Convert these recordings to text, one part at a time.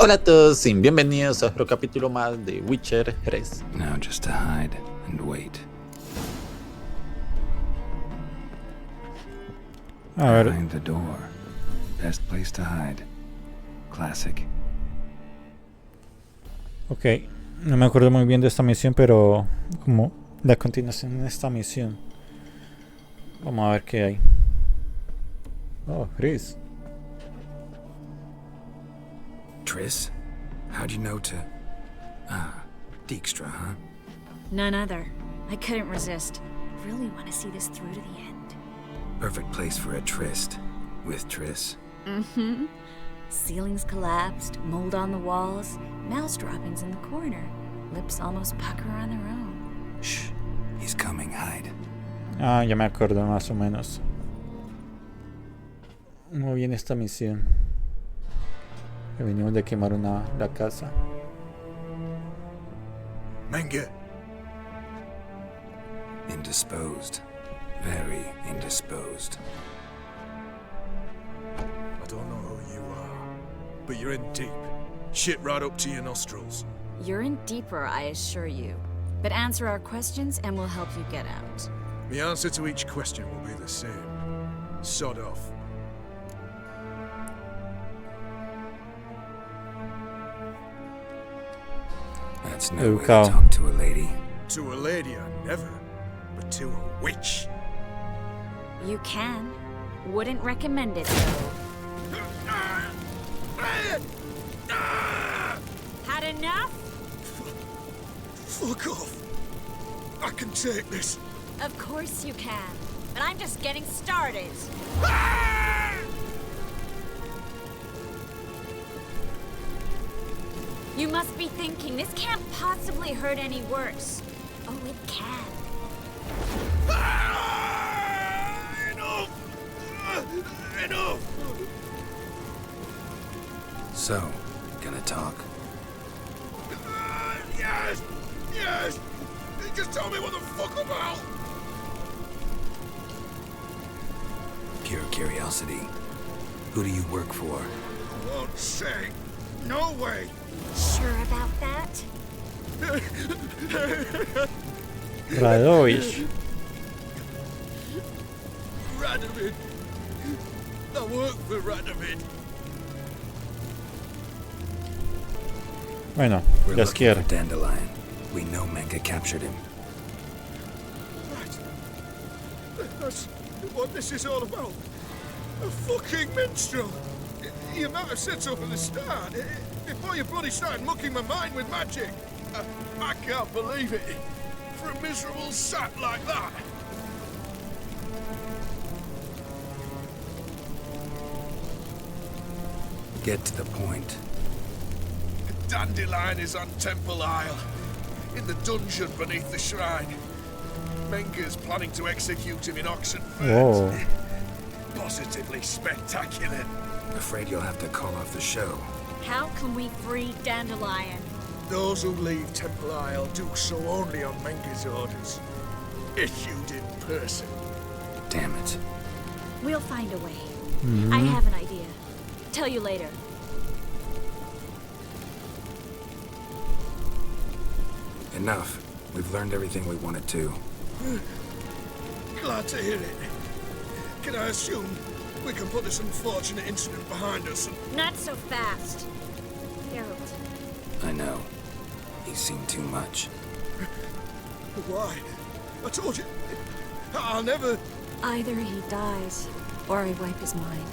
Hola a todos y bienvenidos a otro capítulo más de Witcher 3. Now just to hide and wait. A ver, Behind the door. Best place to hide. Classic. ok, no me acuerdo muy bien de esta misión, pero como la continuación de esta misión. Vamos a ver qué hay. Oh, Chris. Triss? How'd you know to... Ah, Dijkstra, huh? None other. I couldn't resist. Really want to see this through to the end. Perfect place for a tryst. With Triss. Mm-hmm. Ceilings collapsed, mold on the walls, mouse droppings in the corner. Lips almost pucker on their own. Shh. He's coming, hide. Ah, ya me acuerdo más o menos. Muy bien esta misión. Que venimos de quemar la casa. Menge, Indisposed. Very indisposed. I don't know who you are, but you're in deep. Shit right up to your nostrils. You're in deeper, I assure you. But answer our questions and we'll help you get out. The answer to each question will be the same. Sod off. That's no way to Educado. talk to a lady. To a lady, I never. But to a witch. You can. Wouldn't recommend it, though. Had enough? Fuck off. I can take this. Of course you can. But I'm just getting started. You must be thinking, this can't possibly hurt any worse. Oh, it can. Enough! Enough! So, gonna talk? Yes! Yes! Just tell me what the fuck about! Pure curiosity. Who do you work for? I won't say. No way! Sure about that? Radovish. Radovid. I work for Radovid. Bueno, We're ya looking quiero. for Dandelion. We know Menge captured him. Right. That's what this is all about. A fucking minstrel. You might have said so from the start. Before you bloody started mucking my mind with magic. I can't believe it. For a miserable sap like that. Get to the point. Dandelion is on Temple Isle. In the dungeon beneath the shrine. Menge's planning to execute him in Oxenfurt. Whoa. Positively spectacular. Afraid you'll have to call off the show. How can we free Dandelion? Those who leave Temple Isle do so only on Menge's orders. Issued in person. Damn it. We'll find a way. I have an idea. Tell you later. Enough. We've learned everything we wanted to. Glad to hear it. Can I assume we can put this unfortunate incident behind us and... Not so fast. Harold. I know. He's seen too much. Why? I told you... I'll never... Either he dies, or I wipe his mind.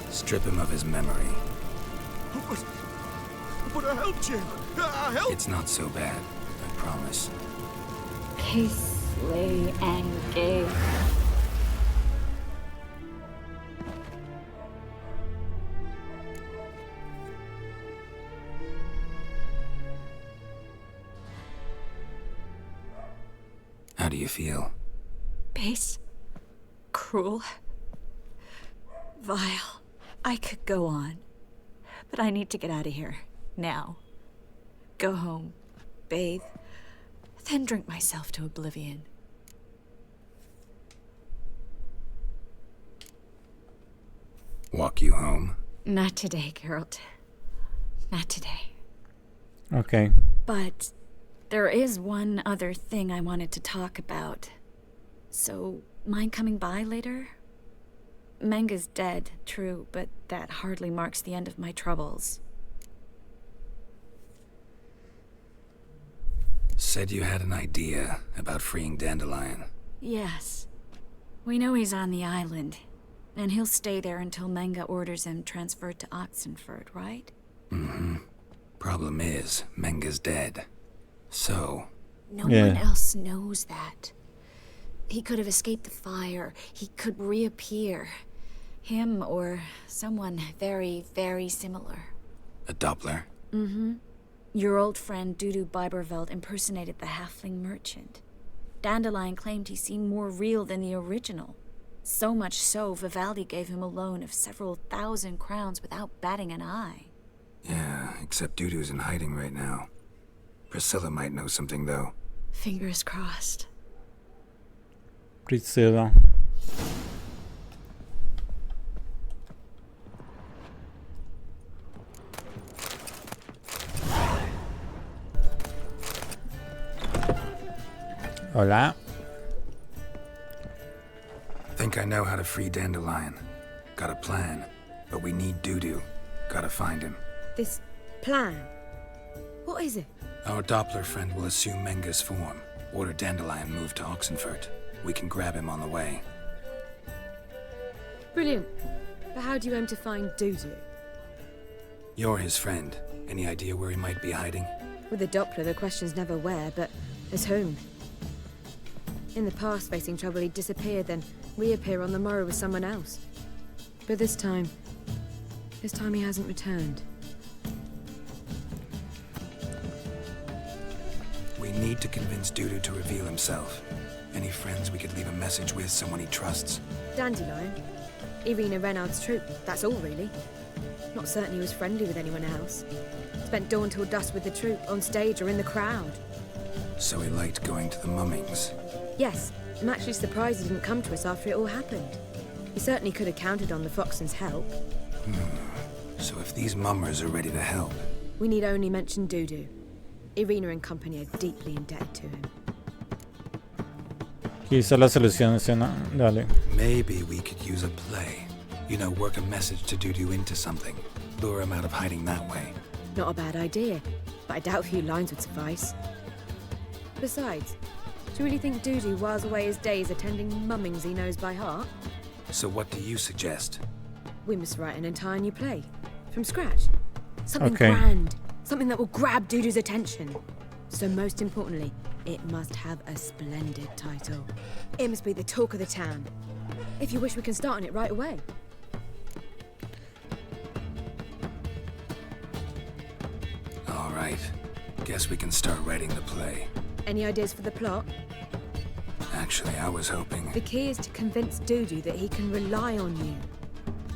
Strip him of his memory. But I helped you. I helped... It's not so bad, I promise. Peace, lay, and gay. How do you feel? Base. Cruel. Vile. I could go on. But I need to get out of here. Now. Go home. Bathe. Then drink myself to oblivion. Walk you home? Not today, Geralt. Not today. Ok. But there is one other thing I wanted to talk about. So, mind coming by later? Menga's dead, true, but that hardly marks the end of my troubles. Said you had an idea about freeing Dandelion. Yes. We know he's on the island, and he'll stay there until Menga orders him transferred to Oxenford, right? Mm-hmm. Problem is, Menga's dead. So... No one else knows that. He could have escaped the fire. He could reappear. Him or someone very, very similar. A Doppler? Mm-hmm. Your old friend Dudu Biberveld impersonated the halfling merchant. Dandelion claimed he seemed more real than the original. So much so, Vivaldi gave him a loan of several thousand crowns without batting an eye. Yeah, except Dudu's in hiding right now. Priscilla might know something, though. Fingers crossed. Priscilla. Hola. Think I know how to free Dandelion. Got a plan, but we need Dudu. Gotta find him. This plan? What is it? Our Doppler friend will assume Menga's form. Order Dandelion moved to Oxenford. We can grab him on the way. Brilliant. But how do you aim to find Dudu? You're his friend. Any idea where he might be hiding? With the Doppler, the question's never where, but as whom. In the past, facing trouble, he'd disappear, then reappear on the morrow with someone else. But this time he hasn't returned. We need to convince Dudu to reveal himself. Any friends we could leave a message with, someone he trusts? Dandelion? Irina Renard's troupe, that's all really. Not certain he was friendly with anyone else. Spent dawn till dusk with the troupe, on stage or in the crowd. So he liked going to the mummings. Yes, I'm actually surprised he didn't come to us after it all happened. He certainly could have counted on the Foxen's help. So if these mummers are ready to help... We need only mention Dudu. Irina and company are deeply indebted to him. Quizá la solución es una... Dale. Maybe we could use a play. You know, work a message to Dudu into something. Lure him out of hiding that way. Not a bad idea, but I doubt a few lines would suffice. Besides, do you really think Dudu whiles away his days attending mummings he knows by heart? So what do you suggest? We must write an entire new play. From scratch. Something Okay. grand. Something that will grab Dudu's attention. So most importantly, it must have a splendid title. It must be the talk of the town. If you wish, we can start on it right away. All right. Guess we can start writing the play. Any ideas for the plot? Actually, I was hoping... The key is to convince Dudu that he can rely on you.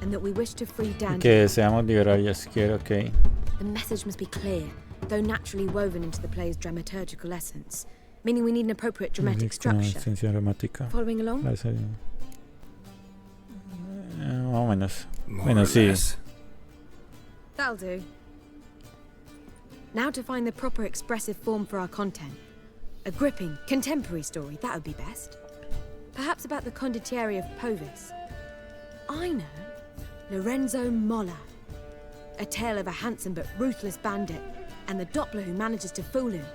And that we wish to free Dandelion. Que deseamos liberar a Yaskier, ok. The message must be clear, though naturally woven into the play's dramaturgical essence. Meaning we need an appropriate dramatic structure. Esencia dramática. Following along? Más o menos. More Bueno, or sí. less. That'll do. Now to find the proper expressive form for our content. A gripping, contemporary story, that would be best. Perhaps about the condottieri of Povis. I know. Lorenzo Molla. A tale of a handsome but ruthless bandit, and the Doppler who manages to fool him.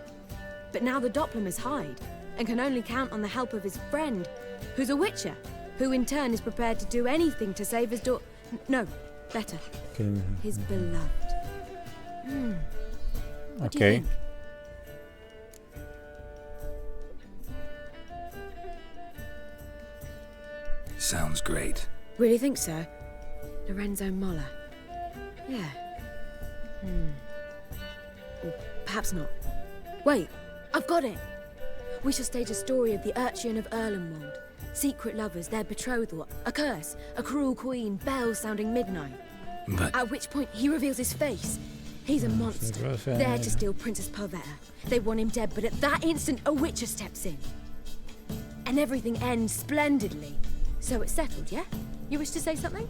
But now the Doppler must hide, and can only count on the help of his friend, who's a witcher, who in turn is prepared to do anything to save his daughter. No, better. Que- His beloved. What do you Ok. think? Sounds great. Really think so? Lorenzo Molla. Yeah. Or perhaps not. Wait, I've got it! We shall stage a story of the Urcheon of Erlenwald. Secret lovers, their betrothal, a curse, a cruel queen, bells sounding midnight. But At which point he reveals his face. He's a monster, there to steal Princess Parvetta. They want him dead, but at that instant a witcher steps in. And everything ends splendidly. So it's settled, yeah? You wish to say something?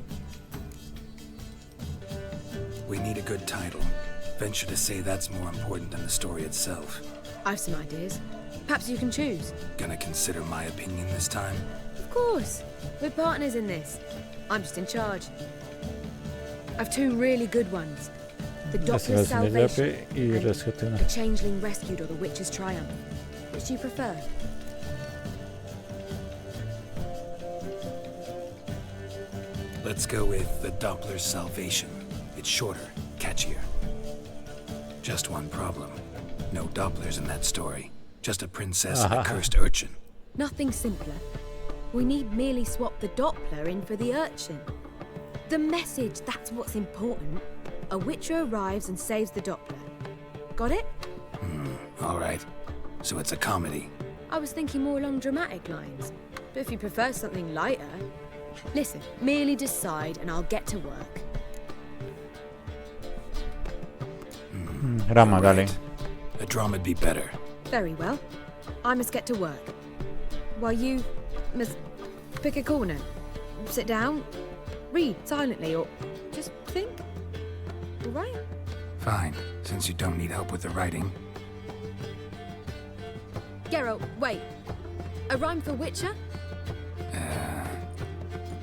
We need a good title. Venture to say that's more important than the story itself. I've some ideas. Perhaps you can choose. Gonna consider my opinion this time? Of course. We're partners in this. I'm just in charge. I've two really good ones. The Doctor's Salvation y and rescate una. The Changeling Rescued or the Witch's Triumph. Which do you prefer? Let's go with the Doppler's Salvation. It's shorter, catchier. Just one problem. No Dopplers in that story. Just a princess and a cursed urchin. Nothing simpler. We need merely swap the Doppler in for the urchin. The message, that's what's important. A Witcher arrives and saves the Doppler. Got it? All right. So it's a comedy. I was thinking more along dramatic lines. But if you prefer something lighter... Listen, merely decide and I'll get to work. Rama, All dale. right. A drama'd be better. Very well. I must get to work. While you must pick a corner. Sit down, read silently, or just think. All right? Fine, since you don't need help with the writing. Geralt, wait. A rhyme for Witcher?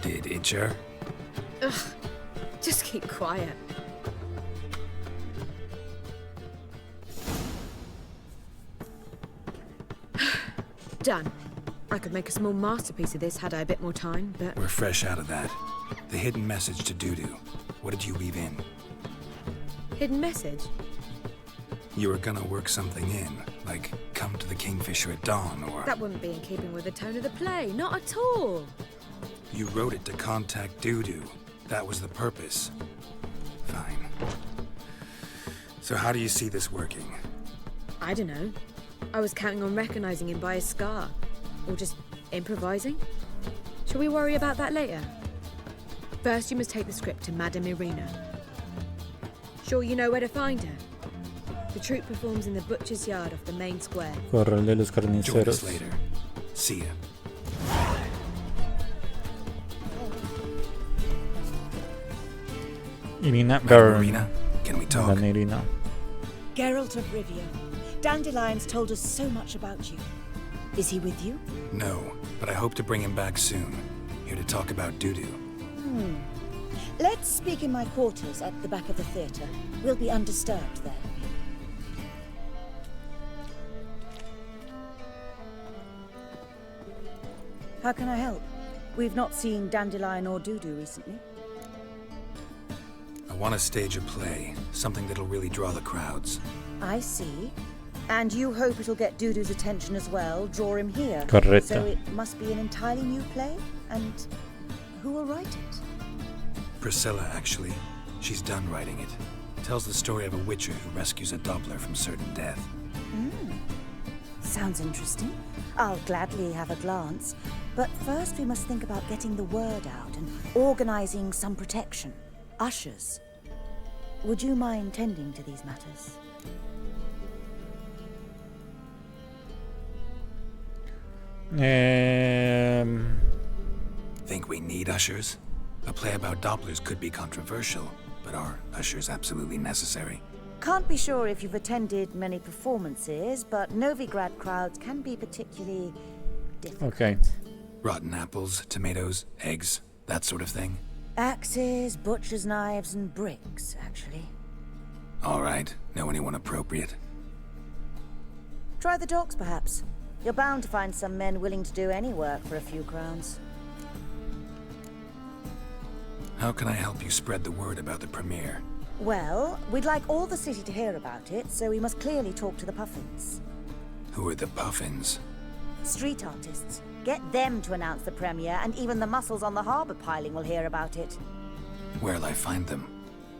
Did Itcher? Ugh. Just keep quiet. Done. I could make a small masterpiece of this had I a bit more time, but... We're fresh out of that. The hidden message to Dudu. What did you weave in? Hidden message? You were gonna work something in, like come to the Kingfisher at dawn, or... That wouldn't be in keeping with the tone of the play, not at all. You wrote it to contact Dudu. That was the purpose. Fine. So how do you see this working? I don't know. I was counting on recognizing him by his scar. Or just improvising. Shall we worry about that later? First, you must take the script to Madame Irina. Sure you know where to find her? The troupe performs in the butcher's yard off the main square. Corral de los Join us carniceros. later. See ya. Irina Madam Byrne. Irina, can we talk? Madame Irina. Geralt of Rivia, Dandelion's told us so much about you. Is he with you? No, but I hope to bring him back soon. Here to talk about Dudu. Let's speak in my quarters at the back of the theatre. We'll be undisturbed there. How can I help? We've not seen Dandelion or Dudu recently. I want to stage a play, something that'll really draw the crowds. I see. And you hope it'll get Dudu's attention as well, draw him here. Correcto. So it must be an entirely new play? And who will write it? Priscilla, actually. She's done writing it. Tells the story of a witcher who rescues a Doppler from certain death. Sounds interesting. I'll gladly have a glance. But first we must think about getting the word out and organizing some protection. Ushers. Would you mind tending to these matters? Think we need ushers? A play about Dopplers could be controversial, but are ushers absolutely necessary? Can't be sure if you've attended many performances, but Novigrad crowds can be particularly difficult. Okay. Rotten apples, tomatoes, eggs, that sort of thing? Axes, butcher's knives, and bricks, actually. All right. Know anyone appropriate? Try the docks, perhaps. You're bound to find some men willing to do any work for a few crowns. How can I help you spread the word about the premiere? Well, we'd like all the city to hear about it, so we must clearly talk to the Puffins. Who are the Puffins? Street artists. Get them to announce the premiere, and even the muscles on the harbour piling will hear about it. Where'll I find them?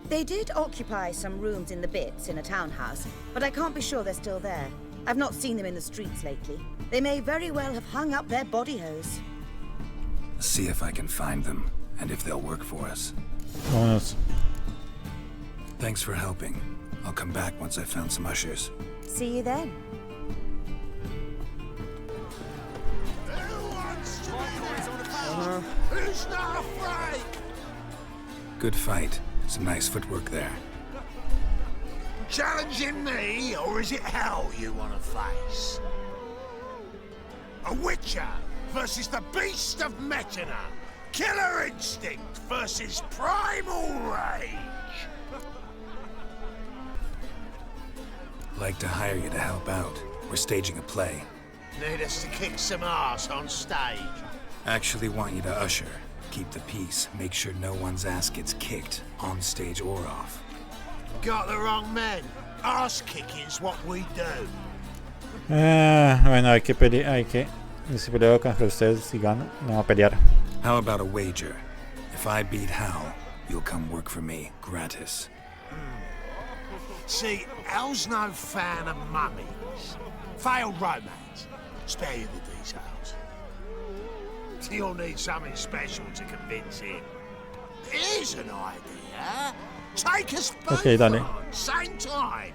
They did occupy some rooms in the Bits in a townhouse, but I can't be sure they're still there. I've not seen them in the streets lately. They may very well have hung up their body hose. See if I can find them, and if they'll work for us. Vámonos. Thanks for helping. I'll come back once I've found some ushers. See you then. Who's not afraid? Good fight. Some nice footwork there. Challenging me, or is it hell you want to face? A Witcher versus the Beast of Metina. Killer instinct versus primal rage. Like to hire you to help out. We're staging a play. Need us to kick some ass on stage. Actually want you to usher. Keep the peace. Make sure no one's ass gets kicked, on stage or off. Got the wrong men. Ass kicking's what we do. Bueno, hay que si peleo contra ustedes y gano, no va a pelear. How about a wager? If I beat Hal, you'll come work for me, gratis. See, Hal's no fan of mummies. Failed romance. Spare you the details. You'll need something special to convince him. Here's an idea. Take us both Okay, dale. on, same time.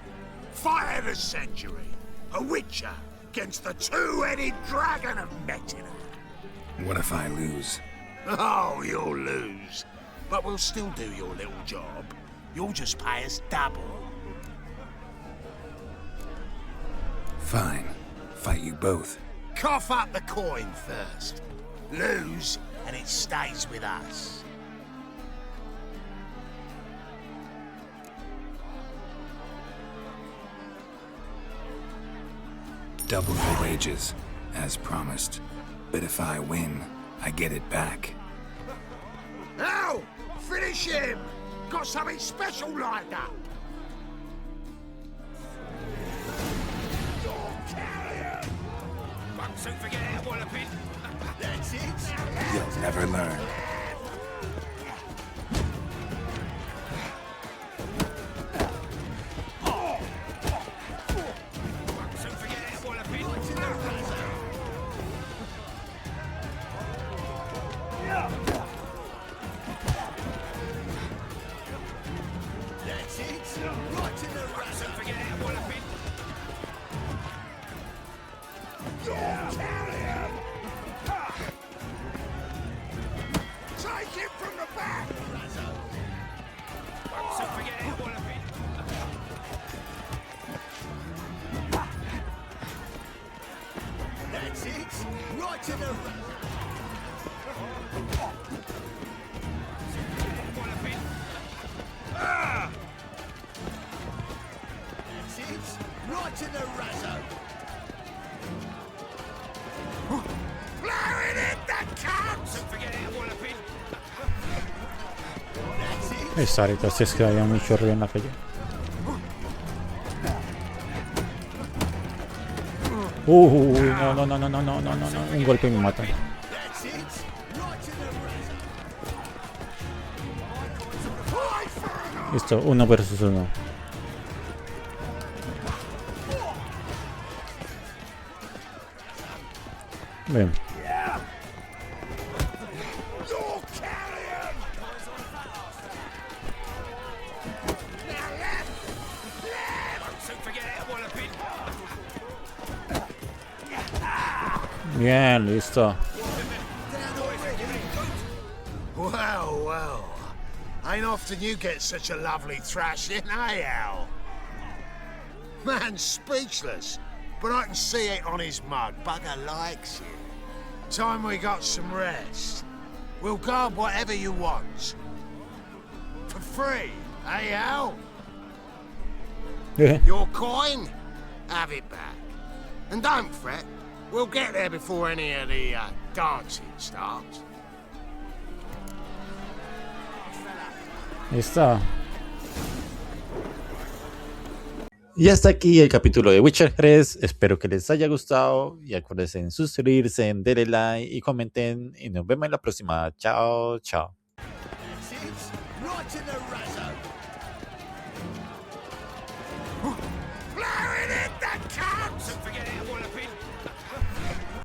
Fight of the century. A Witcher against the two-headed dragon of Metina. What if I lose? Oh, you'll lose. But we'll still do your little job. You'll just pay us double. Fine. Fight you both. Cough up the coin first. Lose, and it stays with us. Double the wages, as promised. But if I win, I get it back. Now, finish him! Got something special lined up. That's it. You'll never learn. That's it. Right in the razor. Forget it, Wallopin. Take him from the back. Forget it, Wallopin. That's it. Right in the razor. That's it. Right in the razzo. Blow it in the cunt! Forget it, Wallopin. That's it. Esta ahorita si es que había mucho ruido en la calle. No, un golpe y me matan. That's it. Right in the razzo. Fight for an Listo, 1 versus 1. Bien. You're carrying! Now left! Left! Forget it, Wallopin. Bien, listo. Well, well. Ain't often you get such a lovely thrashing, eh, Al? Man's speechless, but I can see it on his mug. Bugger likes it. Time we got some rest. We'll guard whatever you want. For free, eh, Al? Your coin? Have it back. And don't fret. We'll get there before any of the dancing starts. Listo. Y hasta aquí el capítulo de Witcher 3. Espero que les haya gustado. Y acuérdense en suscribirse, en darle like y comenten. Y nos vemos en la próxima. Chao, chao. That's it. Right in the razzo.